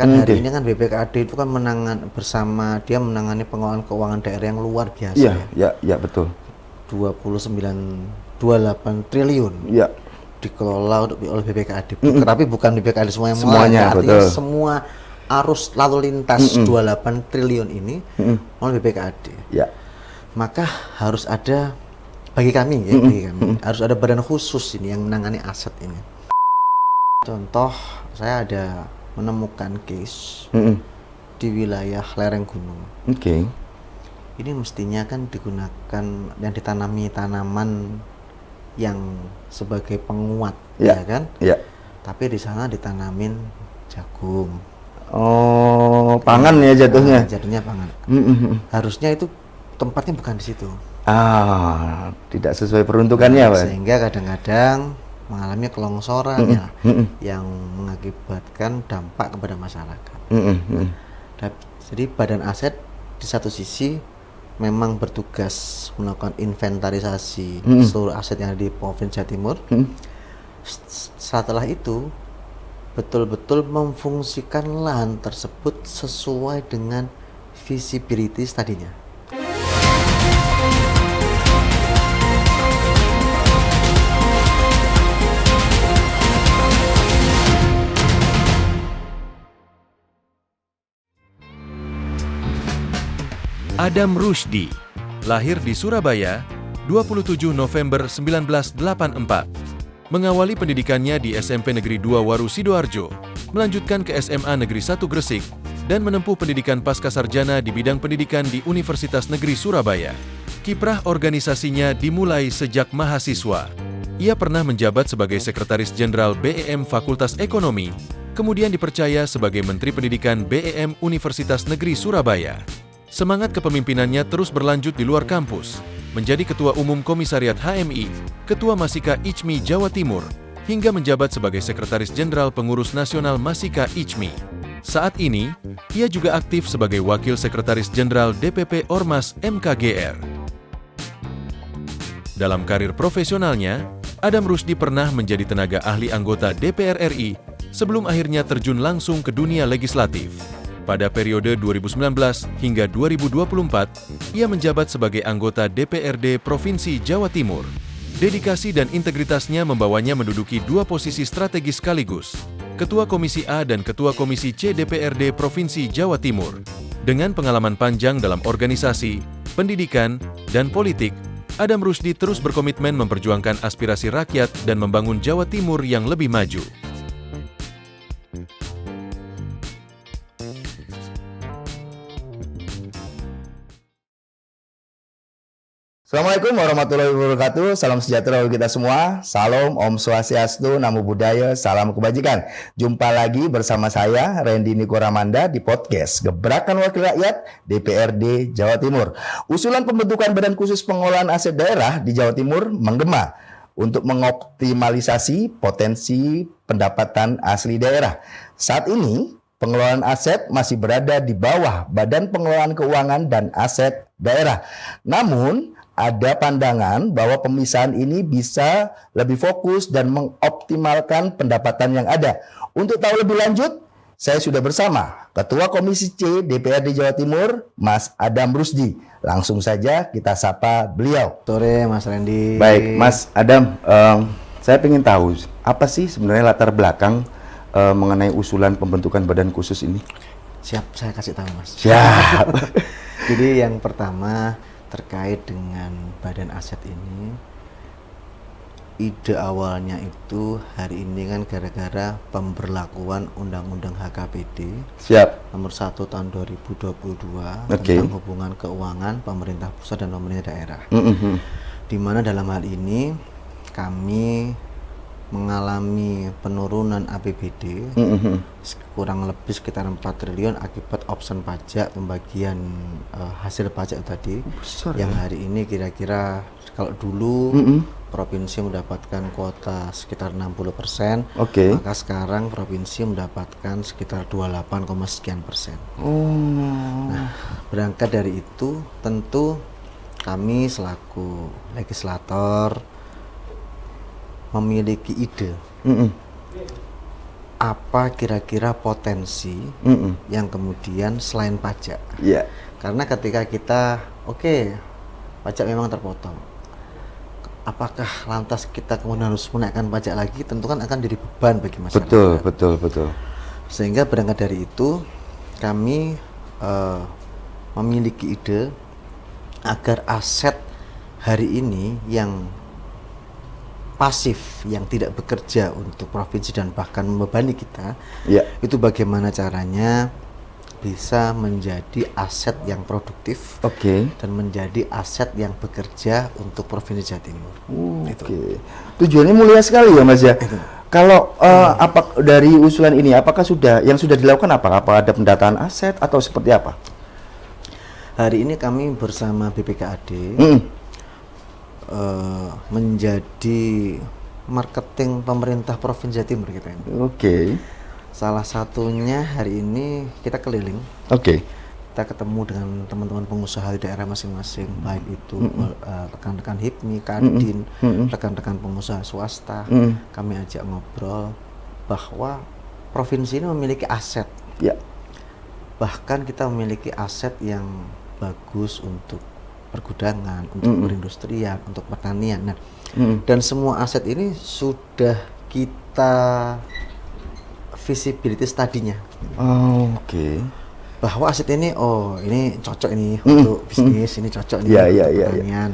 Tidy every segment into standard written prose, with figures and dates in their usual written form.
Kan hari ini kan BPKAD itu kan menangani pengelolaan keuangan daerah yang luar biasa. Iya, betul. 28 triliun. Iya. Dikelola oleh BPKAD. Tapi bukan BPKAD semuanya, artinya betul. semua arus lalu lintas 28 triliun ini oleh BPKAD. Ya. Maka harus ada bagi kami harus ada badan khusus ini yang menangani aset ini. Contoh, saya ada menemukan case di wilayah lereng gunung. Oke. Ini mestinya kan digunakan yang ditanami tanaman yang sebagai penguat, ya kan? Iya. Tapi di sana ditanamin jagung. Oh, pangan ya jatuhnya. Jadinya pangan. Harusnya itu tempatnya bukan di situ. Tidak sesuai peruntukannya, Pak. Sehingga kadang-kadang mengalami kelongsoran yang mengakibatkan dampak kepada masyarakat. Jadi badan aset di satu sisi memang bertugas melakukan inventarisasi seluruh aset yang ada di Provinsi Jawa Timur. Setelah itu betul-betul memfungsikan lahan tersebut sesuai dengan visibility tadinya. Adam Rushdie, lahir di Surabaya, 27 November 1984. Mengawali pendidikannya di SMP Negeri 2 Waru Sidoarjo, melanjutkan ke SMA Negeri 1 Gresik, dan menempuh pendidikan pascasarjana di bidang pendidikan di Universitas Negeri Surabaya. Kiprah organisasinya dimulai sejak mahasiswa. Ia pernah menjabat sebagai Sekretaris Jenderal BEM Fakultas Ekonomi, kemudian dipercaya sebagai Menteri Pendidikan BEM Universitas Negeri Surabaya. Semangat kepemimpinannya terus berlanjut di luar kampus, menjadi Ketua Umum Komisariat HMI, Ketua Masika ICMI Jawa Timur, hingga menjabat sebagai Sekretaris Jenderal Pengurus Nasional Masika ICMI. Saat ini, ia juga aktif sebagai Wakil Sekretaris Jenderal DPP Ormas MKGR. Dalam karir profesionalnya, Adam Rushdie pernah menjadi tenaga ahli anggota DPR RI sebelum akhirnya terjun langsung ke dunia legislatif. Pada periode 2019 hingga 2024, ia menjabat sebagai anggota DPRD Provinsi Jawa Timur. Dedikasi dan integritasnya membawanya menduduki dua posisi strategis sekaligus, Ketua Komisi A dan Ketua Komisi C DPRD Provinsi Jawa Timur. Dengan pengalaman panjang dalam organisasi, pendidikan, dan politik, Adam Rushdie terus berkomitmen memperjuangkan aspirasi rakyat dan membangun Jawa Timur yang lebih maju. Assalamualaikum warahmatullahi wabarakatuh. Salam sejahtera bagi kita semua. Salam, Om Swastiastu, Namo Buddhaya, salam kebajikan. Jumpa lagi bersama saya, Randy Niko Ramanda, di podcast Gebrakan Wakil Rakyat DPRD Jawa Timur. Usulan pembentukan Badan Khusus Pengelolaan Aset Daerah di Jawa Timur menggema untuk mengoptimalisasi potensi pendapatan asli daerah. Saat ini, pengelolaan aset masih berada di bawah Badan Pengelolaan Keuangan dan Aset Daerah. Namun, ada pandangan bahwa pemisahan ini bisa lebih fokus dan mengoptimalkan pendapatan yang ada. Untuk tahu lebih lanjut, saya sudah bersama Ketua Komisi C DPRD Jawa Timur, Mas Adam Rushdie. Langsung saja kita sapa beliau. Sore, Mas Randy. Baik, Mas Adam, saya ingin tahu apa sih sebenarnya latar belakang mengenai usulan pembentukan badan khusus ini? Siap, saya kasih tahu, Mas. Siap. Jadi yang pertama terkait dengan badan aset ini, ide awalnya itu hari ini kan gara-gara pemberlakuan Undang-Undang HKPD nomor 1 tahun 2022 tentang hubungan keuangan pemerintah pusat dan pemerintah daerah. Di mana dalam hal ini kami mengalami penurunan APBD kurang lebih sekitar 4 triliun akibat option pajak, pembagian hasil pajak tadi. Besar, yang ya? hari ini kira-kira kalau dulu provinsi mendapatkan kuota sekitar 60%, maka sekarang provinsi mendapatkan sekitar 28, sekian persen. Nah, berangkat dari itu tentu kami selaku legislator memiliki ide apa kira-kira potensi yang kemudian selain pajak. Iya. Karena ketika kita oke, pajak memang terpotong, apakah lantas kita kemudian harus menaikkan pajak lagi? Tentu kan akan jadi beban bagi masyarakat. Betul. Sehingga berangkat dari itu kami memiliki ide agar aset hari ini yang pasif, yang tidak bekerja untuk provinsi dan bahkan membebani kita, itu bagaimana caranya bisa menjadi aset yang produktif dan menjadi aset yang bekerja untuk Provinsi Jawa Timur. Tujuannya mulia sekali ya Mas ya. Kalau apa dari usulan ini, apakah yang sudah dilakukan apa ada pendataan aset atau seperti apa? Hari ini kami bersama BPKAD menjadi marketing pemerintah Provinsi Jawa Timur kita ini. Salah satunya hari ini kita keliling. Kita ketemu dengan teman-teman pengusaha di daerah masing-masing, baik itu rekan-rekan HIPMI, Kadin, rekan-rekan pengusaha swasta. Kami ajak ngobrol bahwa provinsi ini memiliki aset. Bahkan kita memiliki aset yang bagus untuk pergudangan, untuk perindustrian, untuk pertanian. Nah, dan semua aset ini sudah kita visibility study-nya. Bahwa aset ini, ini cocok ini untuk bisnis, ini cocok ini untuk pertanian.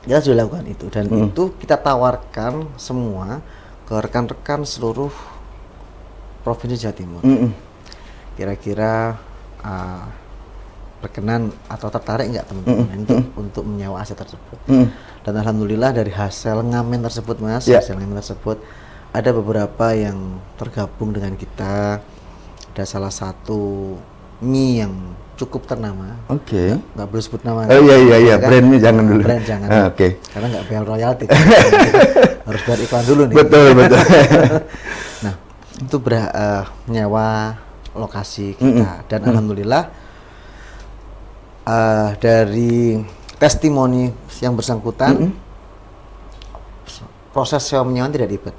Kita sudah lakukan itu, dan itu kita tawarkan semua ke rekan-rekan seluruh Provinsi Jawa Timur. Kira-kira berkenan atau tertarik nggak teman-teman untuk menyewa aset tersebut. Dan alhamdulillah dari hasil ngamen tersebut Mas, hasil ngamen tersebut ada beberapa yang tergabung dengan kita. Ada salah satu mie yang cukup ternama. Nggak boleh sebut nama. Iya. Brandnya jangan dulu. Brand jangan. Karena nggak bayar royalti. Harus bayar iklan dulu nih. Betul. Nah, itu menyewa lokasi kita, dan alhamdulillah dari testimoni yang bersangkutan, proses sewa menyewaan tidak ribet.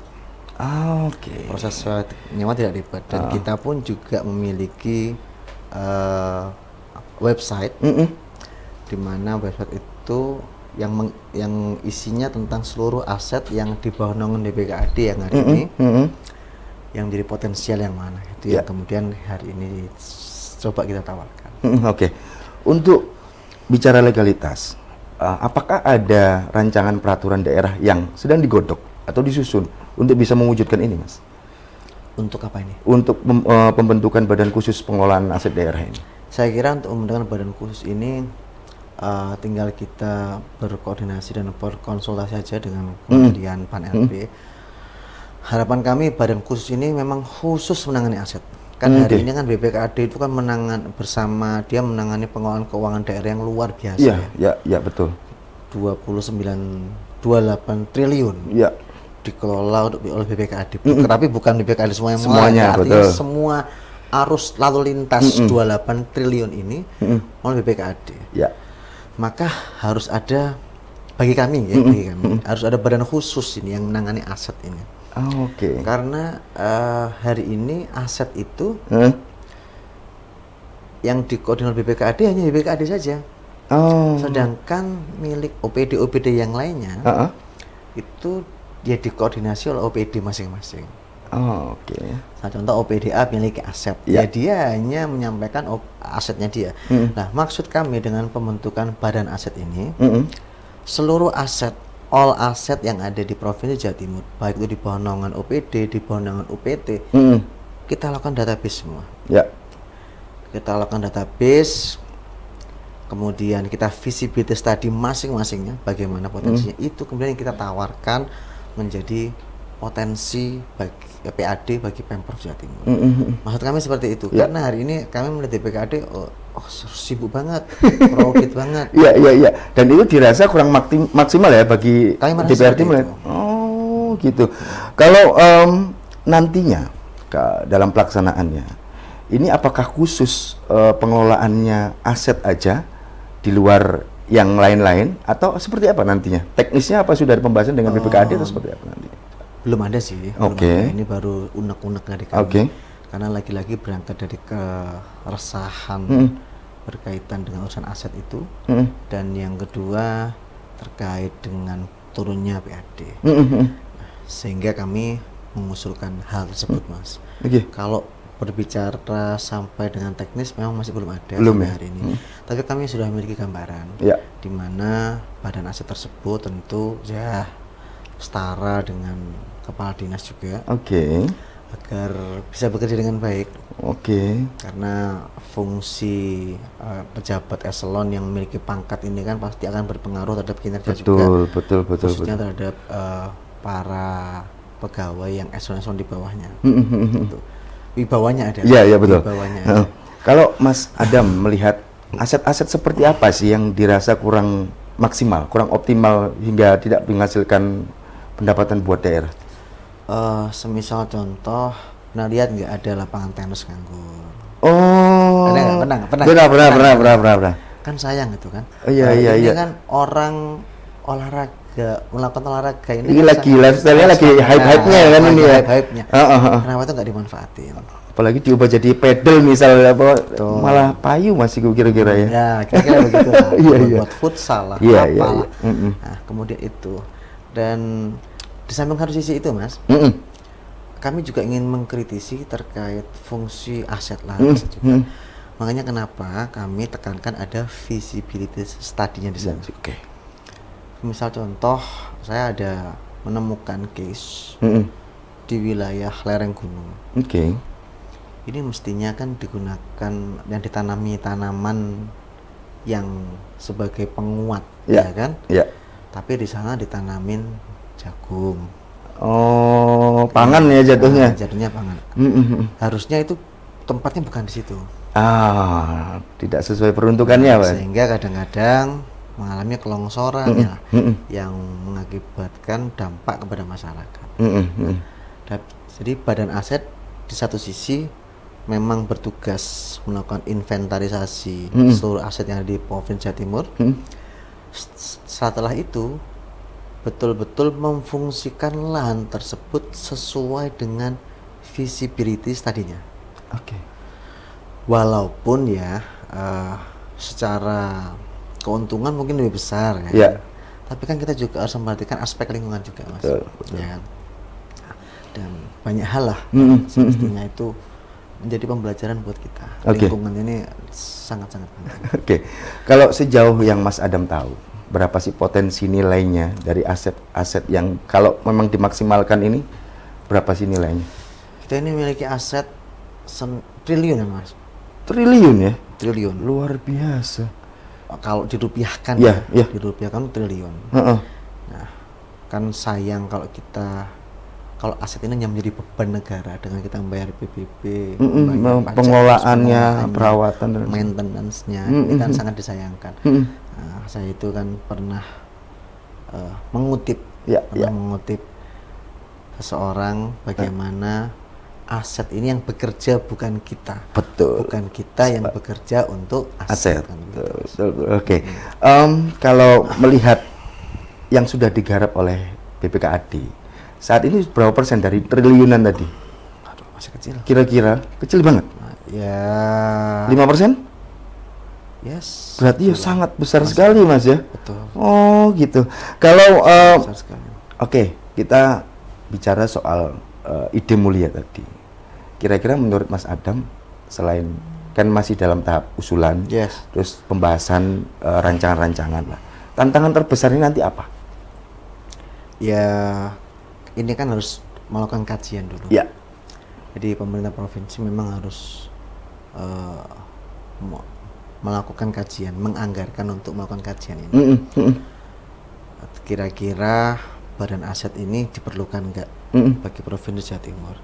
Proses sewa menyewa tidak ribet, dan kita pun juga memiliki website, di mana website itu yang isinya tentang seluruh aset yang di bawah naungan BPKAD yang hari ini, yang menjadi potensial yang mana itu yang kemudian hari ini coba kita tawarkan. Untuk bicara legalitas, apakah ada rancangan peraturan daerah yang sedang digodok atau disusun untuk bisa mewujudkan ini, Mas? Untuk apa ini? Untuk pembentukan badan khusus pengelolaan aset daerah ini. Saya kira untuk pembentukan badan khusus ini tinggal kita berkoordinasi dan berkonsultasi saja dengan Kementerian Pan-RB. Harapan kami badan khusus ini memang khusus menangani aset. Kan hari ini kan BPKAD itu kan bersama dia menangani pengelolaan keuangan daerah yang luar biasa. Iya, betul. 28 triliun dikelola oleh BPKAD. Tapi bukan BPKAD semuanya, artinya betul. Semua arus lalu lintas 28 triliun ini oleh BPKAD. Maka harus ada bagi kami harus ada badan khusus ini yang menangani aset ini. Karena hari ini aset itu yang dikoordinir BPKAD hanya BPKAD saja. Sedangkan milik OPD yang lainnya itu dia dikoordinasi oleh OPD masing-masing. Nah, contoh OPDA memiliki aset, dia hanya menyampaikan asetnya dia. Nah, maksud kami dengan pembentukan badan aset ini, seluruh aset, all aset yang ada di Provinsi Jawa Timur, baik itu di bawah naungan OPD, di bawah naungan UPT, kita lakukan database semua. Kita lakukan database, kemudian kita visibility study masing-masingnya, bagaimana potensinya, itu kemudian kita tawarkan menjadi potensi bagi PAD bagi Pemprov Jawa Timur. Maksud kami seperti itu, karena hari ini kami melihat DPKAD sibuk banget, crowded banget. Iya. Dan itu dirasa kurang maksimal ya bagi DPRD melihat. Gitu. Kalau nantinya dalam pelaksanaannya, ini apakah khusus pengelolaannya aset aja di luar yang lain-lain atau seperti apa nantinya? Teknisnya apa sudah ada pembahasan dengan BPKAD atau seperti apa nanti? Belum ada sih, belum Oke. ada. Ini baru unek-unek dari kami. Oke. Karena lagi-lagi berangkat dari keresahan berkaitan dengan urusan aset itu, dan yang kedua terkait dengan turunnya PAD. Sehingga kami mengusulkan hal tersebut, Mas. Oke. Kalau berbicara sampai dengan teknis memang masih belum ada Belum sampai ya? hari ini. Tapi kami sudah memiliki gambaran Ya. di mana badan aset tersebut tentu ya setara dengan kepala dinas juga, Oke. agar bisa bekerja dengan baik, Oke. karena fungsi pejabat eselon yang memiliki pangkat ini kan pasti akan berpengaruh terhadap kinerja juga, Betul. khususnya terhadap para pegawai yang eselon-eselon di bawahnya. Gitu. Wibawanya ada. Iya, betul. Wibawanya Heeh. ada. Kalau Mas Adam melihat aset-aset seperti apa sih yang dirasa kurang maksimal, kurang optimal hingga tidak menghasilkan pendapatan buat daerah? Semisal contoh, pernah lihat nggak ada lapangan tenis nganggur? Oh. Ada nggak? Pernah. Kan sayang gitu kan. Oh, iya. Ini kan orang melakukan olahraga ini Ini kan lagi sangat- lifestyle-nya lagi sangat- hype-hype-nya kan ini ya. Hype-nya. Heeh. Kenapa itu nggak dimanfaatin? Apalagi diubah jadi pedal misalnya apa, malah payu masih kira-kira ya. Ya, kira-kira begitu lah. Iya. Buat futsal lah, Iya. apalah. Mm-mm. Nah, kemudian itu. Dan di samping harus sisi itu, Mas, Mm-mm. kami juga ingin mengkritisi terkait fungsi aset lah, Mm, aset juga. mm. Makanya kenapa kami tekankan ada visibility study-nya di sana. Oke. Misal contoh, saya ada menemukan case Mm-mm. di wilayah lereng gunung. Oke. Ini mestinya kan digunakan yang ditanami tanaman yang sebagai penguat, Ya. ya kan? Ya. Tapi di sana ditanamin jagung. Oh, pangan ya jatuhnya. Nah, jatuhnya pangan. Mm-mm. Harusnya itu tempatnya bukan di situ. Tidak sesuai peruntukannya, Pak. Sehingga kadang-kadang mengalami kelongsoran ya, yang mengakibatkan dampak kepada masyarakat. Mm-mm. Jadi badan aset di satu sisi memang bertugas melakukan inventarisasi seluruh aset yang ada di Provinsi Jawa Timur. Setelah itu betul-betul memfungsikan lahan tersebut sesuai dengan visibility tadinya. Oke. Walaupun ya secara keuntungan mungkin lebih besar ya. Ya. Tapi kan kita juga harus memperhatikan aspek lingkungan juga, Mas. Betul. Ya kan? Dan banyak hal lah semestinya itu menjadi pembelajaran buat kita. Oke. Lingkungan ini sangat-sangat penting. Oke. Kalau sejauh yang Mas Adam tahu, berapa sih potensi nilainya dari aset-aset yang kalau memang dimaksimalkan ini, berapa sih nilainya? Kita ini memiliki aset triliun ya, Mas. Triliun ya? Triliun. Luar biasa. Kalau dirupiahkan Iya, iya. dirupiahkan triliun. Heeh. Nah, kan sayang kalau aset ini hanya menjadi beban negara dengan kita membayar PBB, membayar pajak, Pengelolaannya, pengelolaannya, perawatan dan maintenance-nya, ini kan sangat disayangkan. Nah, saya itu kan pernah mengutip seseorang bagaimana aset ini yang bekerja bukan kita. Betul. Bukan kita yang bekerja untuk Aset. kan gitu. Betul. Oke. Kalau melihat yang sudah digarap oleh BPKAD, saat ini berapa persen dari triliunan tadi? Aduh, masih kecil. Kira-kira kecil banget. Nah, ya 5%? yes. Berarti ya sangat besar sekali, Mas ya. Betul. Oh, gitu. Kalau Besar sekali. oke, kita bicara soal ide mulia tadi. Kira-kira menurut Mas Adam, selain kan masih dalam tahap usulan, Yes. terus pembahasan rancangan-rancangan lah. Tantangan terbesar ini nanti apa? Ya, ini kan harus melakukan kajian dulu. Ya. Jadi pemerintah provinsi memang harus melakukan kajian, menganggarkan untuk melakukan kajian ini. Kira-kira badan aset ini diperlukan nggak bagi Provinsi Jawa Timur?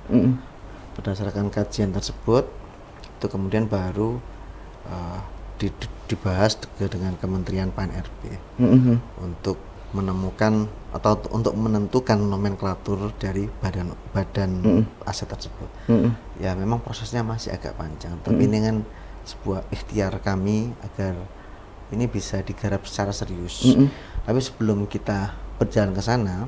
Berdasarkan kajian tersebut, itu kemudian baru dibahas dengan Kementerian PAN-RB untuk menemukan atau untuk menentukan nomenklatur dari badan aset tersebut. Ya memang prosesnya masih agak panjang, tapi ini kan sebuah ikhtiar kami agar ini bisa digarap secara serius. Tapi sebelum kita berjalan ke sana,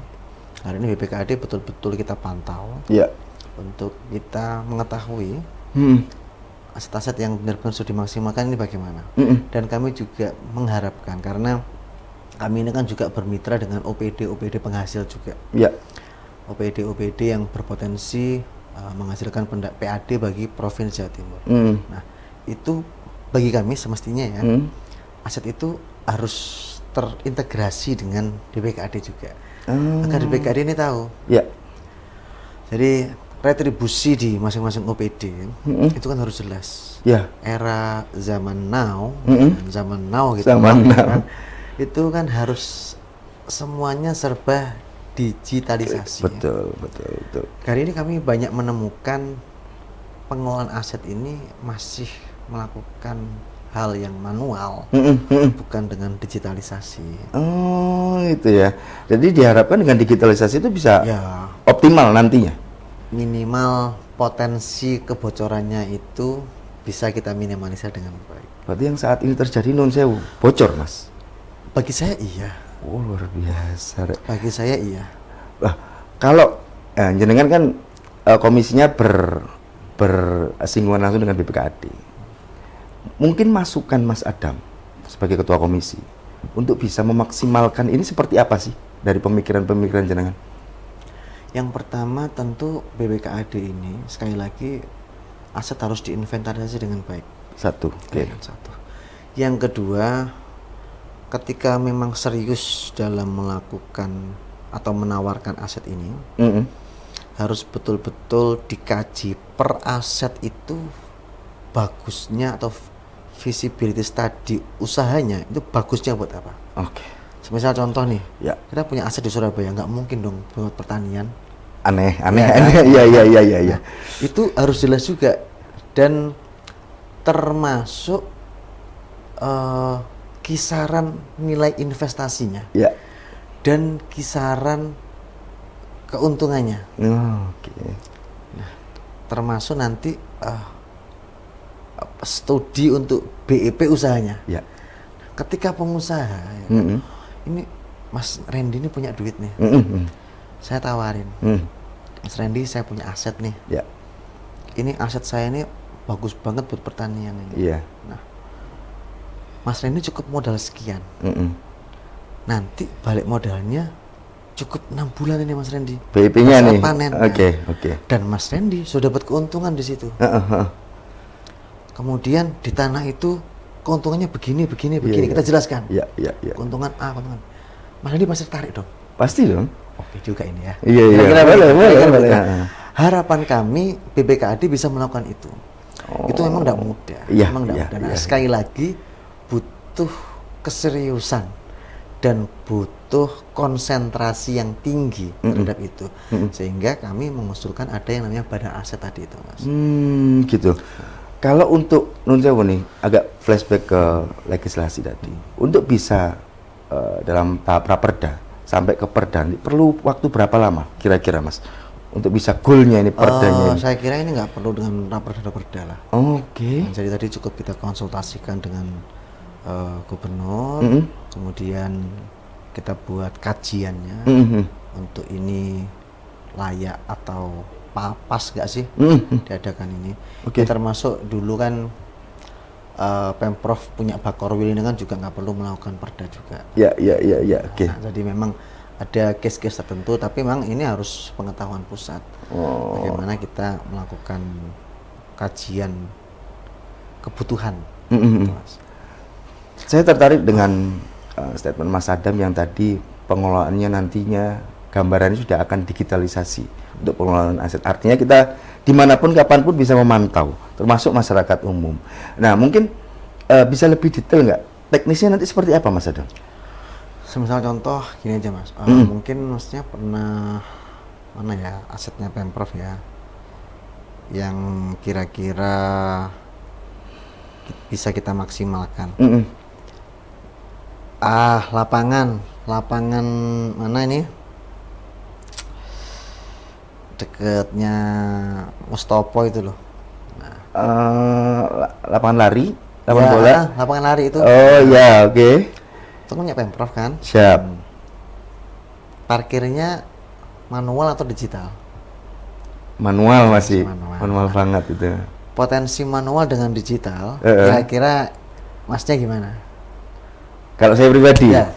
Hari ini BPKAD betul-betul kita pantau Ya. untuk kita mengetahui Hmm. aset-aset yang benar-benar sudah dimaksimalkan ini bagaimana. Mm-mm. Dan kami juga mengharapkan, karena kami ini kan juga bermitra dengan OPD penghasil juga. Ya. OPD yang berpotensi menghasilkan PAD bagi Provinsi Jawa Timur. Hmm. Nah, itu bagi kami semestinya ya, aset itu harus terintegrasi dengan DPKAD juga. Agar DPKAD ini tahu. Ya. Jadi retribusi di masing-masing OPD itu kan harus jelas. Ya. Era zaman now, dan zaman now gitu. Zaman now. Kan, itu kan harus semuanya serba digitalisasi. Betul. Hari ini kami banyak menemukan pengelolaan aset ini masih melakukan hal yang manual, bukan dengan digitalisasi. Oh, itu ya. Jadi diharapkan dengan digitalisasi itu bisa Ya, optimal nantinya. minimal potensi kebocorannya itu bisa kita minimalisir dengan baik. Berarti yang saat ini terjadi nun sewu bocor, Mas. Bagi saya iya. Oh, luar biasa. Bagi saya iya. Lah, kalau jenengan kan komisinya bersinggungan langsung dengan BPKAD. Mungkin masukan Mas Adam sebagai ketua komisi untuk bisa memaksimalkan ini seperti apa sih dari pemikiran-pemikiran jenengan? Yang pertama tentu BPKAD ini sekali lagi aset harus diinventarisasi dengan baik. Satu. Oke. Satu. Yang kedua, ketika memang serius dalam melakukan atau menawarkan aset ini, harus betul-betul dikaji per aset itu bagusnya atau visibility study usahanya itu bagusnya buat apa. Oke. Semisal contoh nih, Ya. kita punya aset di Surabaya, nggak mungkin dong buat pertanian. Aneh. Iya. Itu harus jelas juga, dan termasuk kisaran nilai investasinya Ya. dan kisaran keuntungannya, Oke. termasuk nanti studi untuk BEP usahanya. Ya. Ketika pengusaha ya, ini Mas Randy ini punya duit nih, saya tawarin, Mas Randy saya punya aset nih, Ya. ini aset saya ini bagus banget buat pertanian ini. Iya. Nah, Mas Randy cukup modal sekian, nanti balik modalnya cukup 6 bulan ini Mas Randy. BIP-nya Masa nih. panen. Oke. Dan Mas Randy sudah dapat keuntungan di situ. Kemudian di tanah itu keuntungannya begini. Iya. Kita jelaskan. Iya. Keuntungan A, keuntungan. Mas Randy pasti tertarik dong. Pasti dong. Oke juga ini ya. Iya. Kira-kira begitu. Boleh. Harapan kami BPKAD bisa melakukan itu. Itu memang tidak mudah. Iya, Memang tidak iya, mudah. iya. Nah, sekali lagi butuh keseriusan dan butuh konsentrasi yang tinggi terhadap itu. Sehingga kami mengusulkan ada yang namanya badan aset tadi itu, Mas. Gitu. Kalau untuk nun sewu nih, agak flashback ke legislasi tadi. Untuk bisa dalam tahap raperda sampai ke perda, perlu waktu berapa lama kira-kira, Mas? Untuk bisa goalnya ini perdanya ini. Saya kira ini nggak perlu dengan raperda lah. Oke. Jadi tadi cukup kita konsultasikan dengan gubernur, kemudian kita buat kajiannya untuk ini layak atau pas nggak sih diadakan ini. Oke. Ya, termasuk dulu kan Pemprov punya Bakorwil ini kan juga nggak perlu melakukan perda juga. Ya. Oke. Nah, jadi memang ada case-case tertentu, tapi memang ini harus pengetahuan pusat. Bagaimana kita melakukan kajian kebutuhan. Gitu, Mas. Saya tertarik dengan statement Mas Adam yang tadi pengelolaannya nantinya gambarannya sudah akan digitalisasi untuk pengelolaan aset. Artinya kita dimanapun kapanpun bisa memantau, termasuk masyarakat umum. Nah, mungkin bisa lebih detail nggak? Teknisnya nanti seperti apa, Mas Adam? Semisal contoh gini aja, Mas. Mungkin Masnya pernah mana ya asetnya Pemprov ya, yang kira-kira bisa kita maksimalkan. Lapangan mana ini? Deketnya Mustopo itu loh. Lapangan lari, Ya, lapangan bola. lapangan lari itu. Oh ya, oke. Itu punya Pemprov kan? Siap. Parkirnya manual atau digital? Manual masih, Manual. manual banget itu. Potensi manual dengan digital, kira-kira Masnya gimana? Kalau saya pribadi, Ya.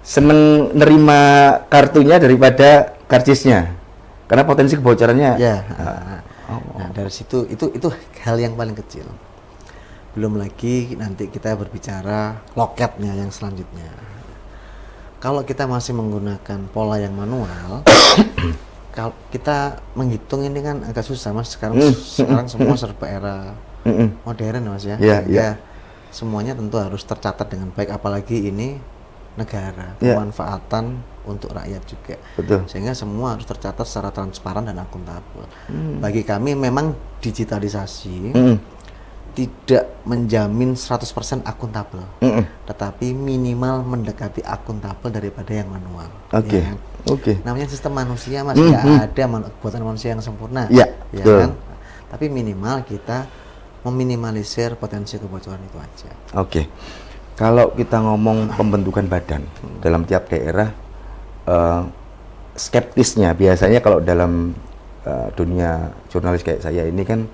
seneng nerima kartunya daripada karcisnya, karena potensi kebocorannya. Ya. Nah, dari situ itu hal yang paling kecil. Belum lagi nanti kita berbicara loketnya yang selanjutnya. Kalau kita masih menggunakan pola yang manual, kalau kita menghitung ini kan agak susah, Mas. Sekarang semua serba era modern, Mas ya. Iya, Sehingga iya. semuanya tentu harus tercatat dengan baik, apalagi ini negara, Iya. pemanfaatan untuk rakyat juga. Betul. Sehingga semua harus tercatat secara transparan dan akuntabel. Bagi kami memang digitalisasi tidak menjamin 100% akuntabel, tetapi minimal mendekati akuntabel daripada yang manual. Oke. Ya kan? Oke. Namanya sistem manusia, Mas, nggak ada buatan manusia yang sempurna. Iya, ya betul. kan? Tapi minimal kita meminimalisir potensi kebocoran itu aja. Oke. Kalau kita ngomong pembentukan badan dalam tiap daerah, skeptisnya biasanya kalau dalam dunia jurnalis kayak saya ini kan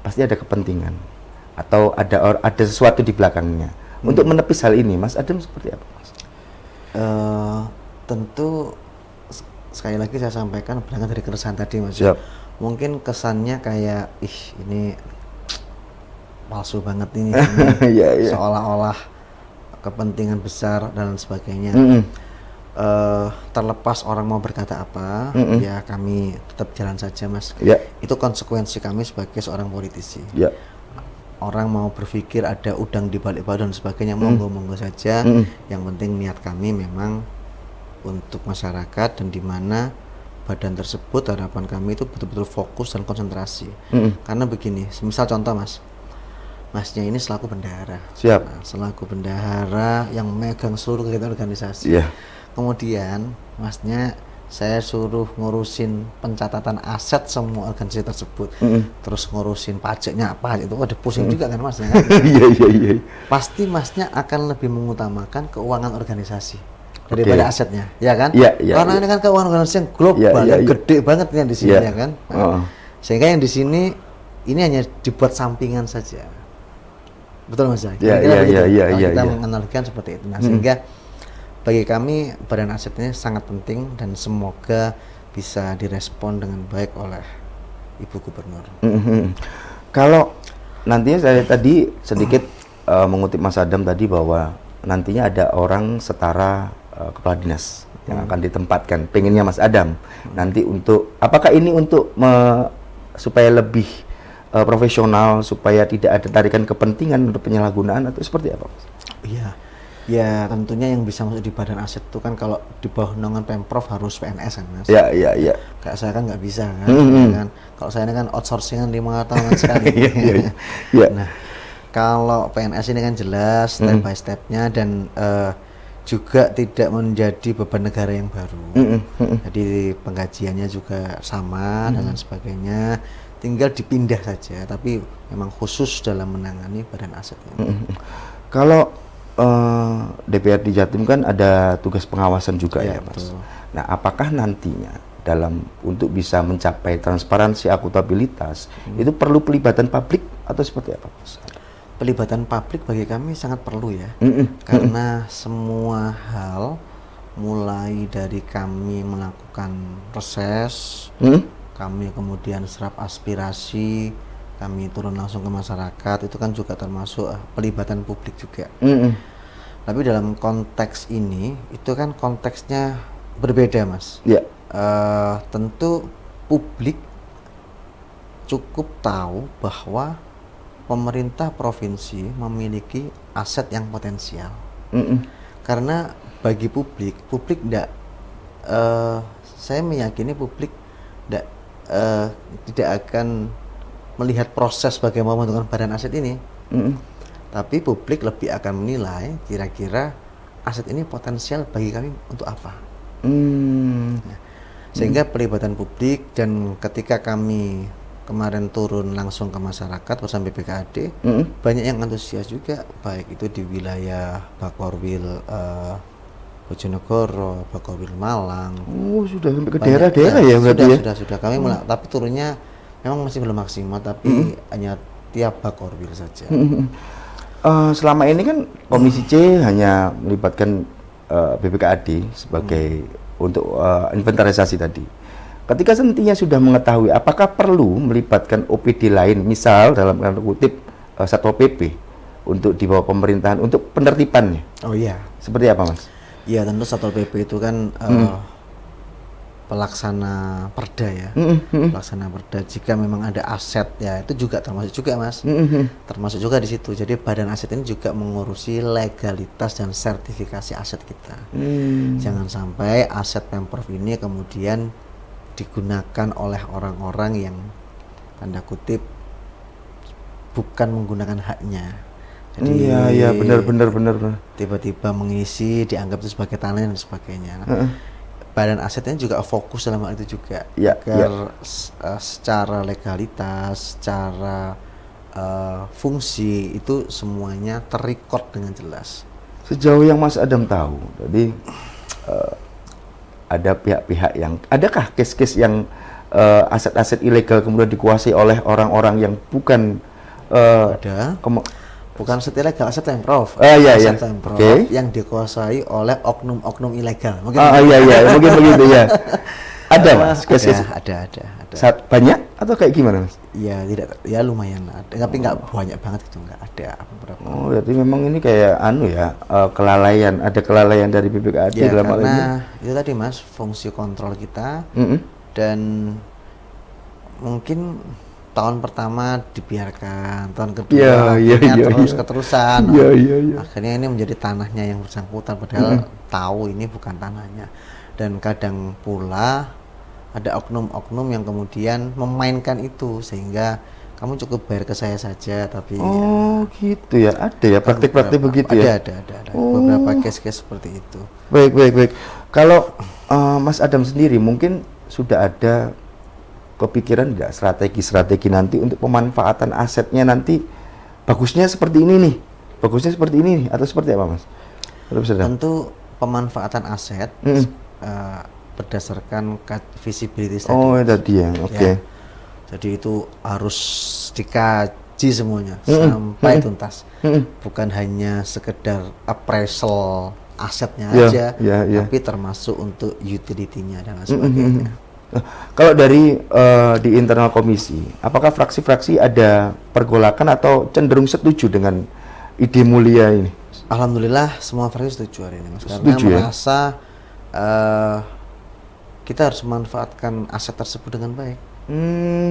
pasti ada kepentingan atau ada sesuatu di belakangnya. Untuk menepis hal ini, Mas Adam seperti apa, Mas? Tentu sekali lagi saya sampaikan berangkat dari keresahan tadi, Mas. Siap. Mungkin kesannya kayak ini palsu banget ini, Iya, iya. seolah-olah kepentingan besar dan lain sebagainya. Terlepas orang mau berkata apa, ya kami tetap jalan saja, Mas. Ya. Itu konsekuensi kami sebagai seorang politisi. Ya. Orang mau berpikir ada udang di balik batu dan sebagainya, monggo-monggo saja. Yang penting niat kami memang untuk masyarakat, dan di mana badan tersebut harapan kami itu betul-betul fokus dan konsentrasi. Karena begini, misal contoh, Masnya ini selaku bendahara. Siap. Nah, selaku bendahara yang megang seluruh kegiatan organisasi. Iya. Kemudian Masnya saya suruh ngurusin pencatatan aset semua organisasi tersebut, terus ngurusin pajaknya apa itu, ada pusing juga kan, Mas, ya kan? Iya, iya, iya. Pasti Masnya akan lebih mengutamakan keuangan organisasi daripada asetnya, ya kan? Iya, iya, Karena iya. ini kan keuangan organisasi yang global, Iya, iya, yang iya. gede banget yang di sini, Iya. ya kan? Nah, sehingga yang di sini ini hanya dibuat sampingan saja, betul, Mas? Iya, Kira-kira iya, begitu. iya, iya, Kalau iya, kita iya. menganalogikan seperti itu. Nah, sehingga bagi kami badan aset ini sangat penting dan semoga bisa direspon dengan baik oleh Ibu Gubernur. Kalau nantinya saya tadi sedikit mengutip Mas Adam tadi bahwa nantinya ada orang setara kepala dinas yang akan ditempatkan. Pengennya Mas Adam nanti untuk apakah ini untuk supaya lebih profesional, supaya tidak ada tarikan kepentingan untuk penyalahgunaan atau seperti apa, Mas? Iya. Ya tentunya yang bisa masuk di badan aset itu kan kalau di bawah naungan Pemprov harus PNS kan, Mas. Ya, ya, ya. Kayak saya kan nggak bisa kan, ya kan. Kalau saya ini kan outsourcingan 5 tahun sekali. Iya, iya, iya. Nah, kalau PNS ini kan jelas step by stepnya dan juga tidak menjadi beban negara yang baru. Jadi penggajiannya juga sama dan lain sebagainya. Tinggal dipindah saja, tapi memang khusus dalam menangani badan aset ini. Kalau DPRD Jatim kan ada tugas pengawasan juga ya, Mas. Betul. Nah, apakah nantinya untuk bisa mencapai transparansi akuntabilitas itu perlu pelibatan publik atau seperti apa, Mas? Pelibatan publik bagi kami sangat perlu ya, karena semua hal mulai dari kami melakukan reses, kami kemudian serap aspirasi, kami turun langsung ke masyarakat, itu kan juga termasuk pelibatan publik juga. Tapi dalam konteks ini, itu kan konteksnya berbeda, Mas. Ya. Tentu publik cukup tahu bahwa pemerintah provinsi memiliki aset yang potensial. Karena bagi publik tidak, saya meyakini publik tidak akan melihat proses bagaimana membentukkan badan aset ini, tapi publik lebih akan menilai kira-kira aset ini potensial bagi kami untuk apa. Nah, sehingga pelibatan publik, dan ketika kami kemarin turun langsung ke masyarakat bersama BPKAD, banyak yang antusias juga, baik itu di wilayah Bakorwil Bojonegoro, Bakauheni Malang. Oh, sudah sampai ke Banyak, daerah-daerah ya berarti ya? Sudah. Kami tapi turunnya memang masih belum maksimal, tapi hanya tiap Bakauheni saja. Selama ini kan Komisi C hanya melibatkan BPKAD sebagai untuk inventarisasi tadi. Ketika nantinya sudah mengetahui, apakah perlu melibatkan OPD lain, misal dalam tanda kutip Satpol PP untuk di bawah pemerintahan untuk penertibannya? Oh iya. Seperti apa, Mas? Iya, tentu Satpol PP itu kan pelaksana perda ya. Pelaksana perda, jika memang ada aset ya itu juga termasuk juga, Mas. Termasuk juga di situ. Jadi badan aset ini juga mengurusi legalitas dan sertifikasi aset kita. Jangan sampai aset Pemprov ini kemudian digunakan oleh orang-orang yang tanda kutip bukan menggunakan haknya. Jadi Iya, benar. tiba-tiba mengisi dianggap itu sebagai tanah dan sebagainya. Badan asetnya juga fokus dalam hal itu juga, agar secara legalitas, secara fungsi itu semuanya terrecord dengan jelas. Sejauh yang Mas Adam tahu, jadi ada pihak-pihak yang, adakah case-case yang aset-aset ilegal kemudian dikuasai oleh orang-orang yang bukan ada bukan aset ilegal, aset Pemprov. Aset Pemprov yang dikuasai oleh oknum-oknum ilegal. Mungkin mungkin begitu ya. Ada, Mas? Ada. Banyak atau kayak gimana, Mas? Ya tidak, ya lumayan ada, tapi nggak banyak banget gitu, nggak ada beberapa. Oh, berarti memang ini kayak kelalaian, ada kelalaian dari BPKAD ya, dalam hal ini. Karena itu tadi, Mas, fungsi kontrol kita dan mungkin tahun pertama dibiarkan, tahun kedua keterusan. Akhirnya ini menjadi tanahnya yang bersangkutan, padahal tahu ini bukan tanahnya. Dan kadang pula ada oknum-oknum yang kemudian memainkan itu, sehingga kamu cukup bayar ke saya saja, tapi gitu ya, ada ya praktik-praktik begitu ya. Ada beberapa case-case seperti itu. Baik. Kalau Mas Adam sendiri mungkin sudah ada kepikiran nggak strategi nanti untuk pemanfaatan asetnya nanti bagusnya seperti ini nih, atau seperti apa, Mas? Tentu pemanfaatan aset berdasarkan visibility study. Oh, tadi ya, oke. Jadi itu harus dikaji semuanya sampai tuntas. Bukan hanya sekedar appraisal asetnya aja, tapi termasuk untuk utility-nya dan lain sebagainya. Kalau dari di internal komisi, apakah fraksi-fraksi ada pergolakan atau cenderung setuju dengan ide mulia ini? Alhamdulillah semua fraksi setuju hari ini, Mas, karena merasa kita harus memanfaatkan aset tersebut dengan baik.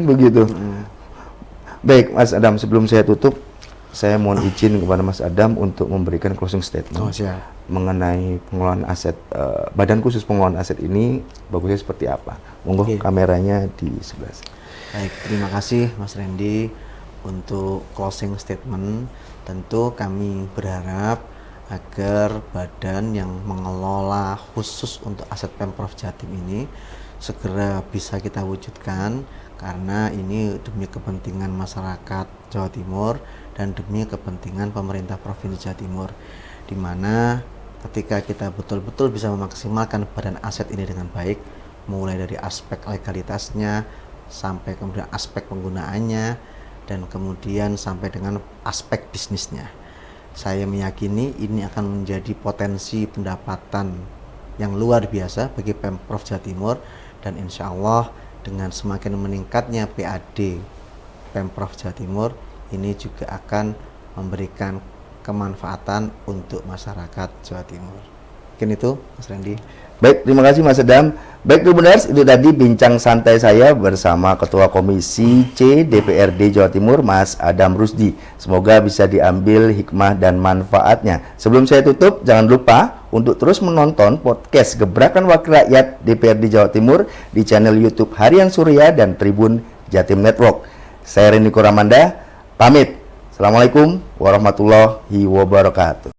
Begitu. Baik, Mas Adam, sebelum saya tutup, saya mohon izin kepada Mas Adam untuk memberikan closing statement mengenai pengelolaan aset, badan khusus pengelolaan aset ini bagusnya seperti apa. Monggo kameranya di sebelah sini. Baik, terima kasih Mas Randy untuk closing statement. Tentu kami berharap agar badan yang mengelola khusus untuk aset Pemprov Jatim ini segera bisa kita wujudkan, karena ini demi kepentingan masyarakat Jawa Timur dan demi kepentingan pemerintah Provinsi Jawa Timur, di mana ketika kita betul-betul bisa memaksimalkan badan aset ini dengan baik, mulai dari aspek legalitasnya sampai kemudian aspek penggunaannya dan kemudian sampai dengan aspek bisnisnya. Saya meyakini ini akan menjadi potensi pendapatan yang luar biasa bagi Pemprov Jawa Timur, dan insya Allah dengan semakin meningkatnya PAD Pemprov Jawa Timur, ini juga akan memberikan kemanfaatan untuk masyarakat Jawa Timur. Mungkin itu, Mas Randy. Baik, terima kasih Mas Adam. Baik, Tribuners, itu tadi bincang santai saya bersama Ketua Komisi C DPRD Jawa Timur, Mas Adam Rusdi. Semoga bisa diambil hikmah dan manfaatnya. Sebelum saya tutup, jangan lupa untuk terus menonton podcast Gebrakan Wakil Rakyat DPRD Jawa Timur di channel YouTube Harian Surya dan Tribun Jatim Network. Saya Rendy Koramanda, pamit. Assalamualaikum warahmatullahi wabarakatuh.